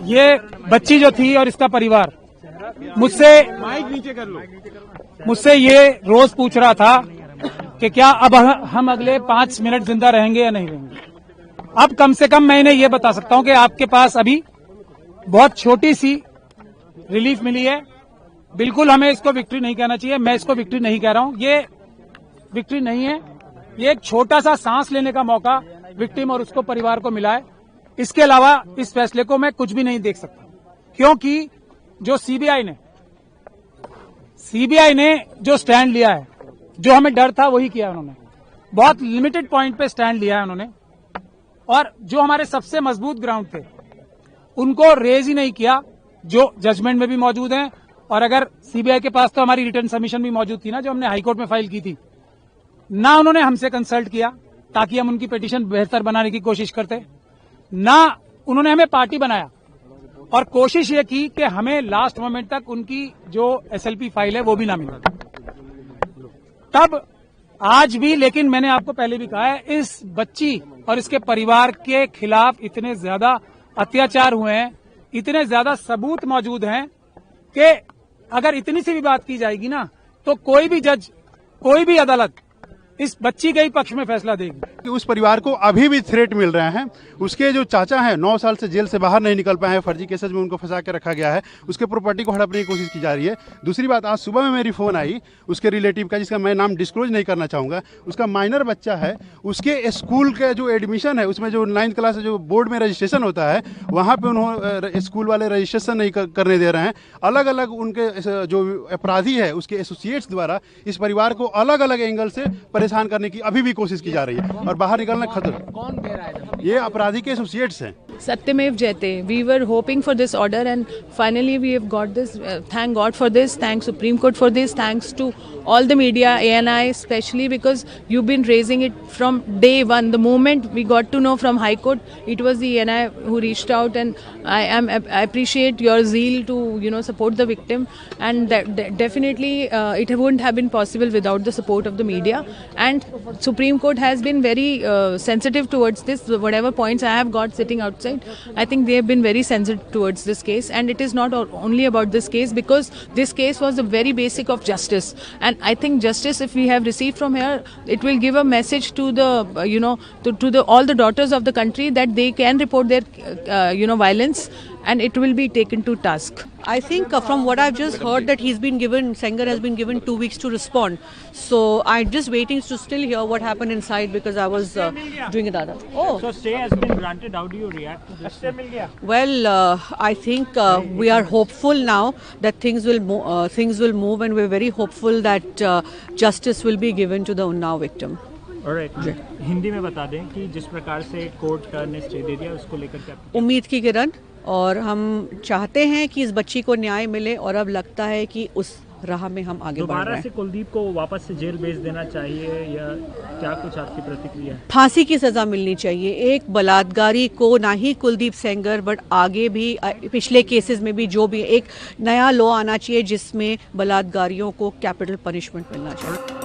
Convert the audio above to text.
ये बच्ची जो थी और इसका परिवार मुझसे ये रोज पूछ रहा था कि क्या अब हम अगले 5 मिनट जिंदा रहेंगे या नहीं रहेंगे। अब कम से कम मैं इन्हें ये बता सकता हूं कि आपके पास अभी बहुत छोटी सी रिलीफ मिली है। बिल्कुल हमें इसको विक्ट्री नहीं कहना चाहिए, मैं इसको विक्ट्री नहीं कह रहा हूं, ये विक्ट्री नहीं है, ये एक छोटा सा सांस लेने का मौका विक्टिम और उसको परिवार को मिला है। इसके अलावा इस फैसले को मैं कुछ भी नहीं देख सकता, क्योंकि जो सीबीआई ने जो स्टैंड लिया है, जो हमें डर था वही किया उन्होंने। बहुत लिमिटेड पॉइंट पे स्टैंड लिया है उन्होंने, और जो हमारे सबसे मजबूत ग्राउंड थे उनको रेज ही नहीं किया, जो जजमेंट में भी मौजूद हैं। और अगर सीबीआई के पास तो हमारी रिटर्न सबमिशन भी मौजूद थी ना, जो हमने हाईकोर्ट में फाइल की थी, ना उन्होंने हमसे कंसल्ट किया ताकि हम उनकी पिटीशन बेहतर बनाने की कोशिश करते, ना उन्होंने हमें पार्टी बनाया, और कोशिश ये की कि हमें लास्ट मोमेंट तक उनकी जो एसएलपी फाइल है वो भी ना मिले। तब आज भी, लेकिन मैंने आपको पहले भी कहा है, इस बच्ची और इसके परिवार के खिलाफ इतने ज्यादा अत्याचार हुए हैं, इतने ज्यादा सबूत मौजूद हैं कि अगर इतनी सी भी बात की जाएगी ना, तो कोई भी जज, कोई भी अदालत इस बच्ची के ही पक्ष में फैसला देगी। कि उस परिवार को अभी भी थ्रेट मिल रहे हैं। उसके जो चाचा हैं 9 साल से जेल से बाहर नहीं निकल पाए हैं, फर्जी केसेस में उनको फंसा के रखा गया है, उसके प्रॉपर्टी को हड़पने की कोशिश की जा रही है। दूसरी बात, आज सुबह में मेरी फोन आई उसके रिलेटिव का, जिसका मैं नाम डिस्क्लोज नहीं करना चाहूँगा। उसका माइनर बच्चा है, उसके स्कूल का जो एडमिशन है, उसमें जो 9th क्लास जो बोर्ड में रजिस्ट्रेशन होता है, वहाँ पर उन्होंने स्कूल वाले रजिस्ट्रेशन नहीं करने दे रहे हैं। अलग अलग उनके जो अपराधी है उसके एसोसिएट्स द्वारा इस परिवार को अलग अलग एंगल से परेशान करने की अभी भी कोशिश की जा रही है, और बाहर निकलना खतरा। कौन दे रहा है? ये अपराधी के एसोसिएट्स हैं। Satyamev Jayate. We were hoping for this order and finally we have got this. Thank God for this. Thanks Supreme Court for this. Thanks to all the media, ANI especially, because you've been raising it from day one. The moment we got to know from High Court, it was the ANI who reached out, and I appreciate your zeal to support the victim, and definitely it wouldn't have been possible without the support of the media. And Supreme Court has been very sensitive towards this. Whatever points I have got sitting outside, I think they have been very sensitive towards this case, and it is not only about this case, because this case was the very basic of justice. And I think justice, if we have received from here, it will give a message to the to all the daughters of the country that they can report their violence, and it will be taken to task. I think from what I've just heard that Sengar has been given 2 weeks to respond. So I'm just waiting to still hear what happened inside, because I was doing it other. Oh. So stay has been granted. How do you react to this? Well, I think we are hopeful now that things will move, and we're very hopeful that justice will be given to the Unnao victim. Alright. Hindi में बता दें कि जिस प्रकार से court ने stay दे दिया, उसको लेकर क्या उम्मीद की किरण, और हम चाहते हैं कि इस बच्ची को न्याय मिले, और अब लगता है कि उस राह में हम आगे बढ़ रहे हैं। दोबारा से कुलदीप को वापस से जेल भेज देना चाहिए, या क्या कुछ आपकी प्रतिक्रिया है? फांसी की सजा मिलनी चाहिए एक बलात्कारी को, ना ही कुलदीप सेंगर बट आगे भी पिछले केसेस में भी जो भी एक नया लॉ आना चाहिए जिसमें बलात्कारियों को कैपिटल पनिशमेंट मिलना चाहिए।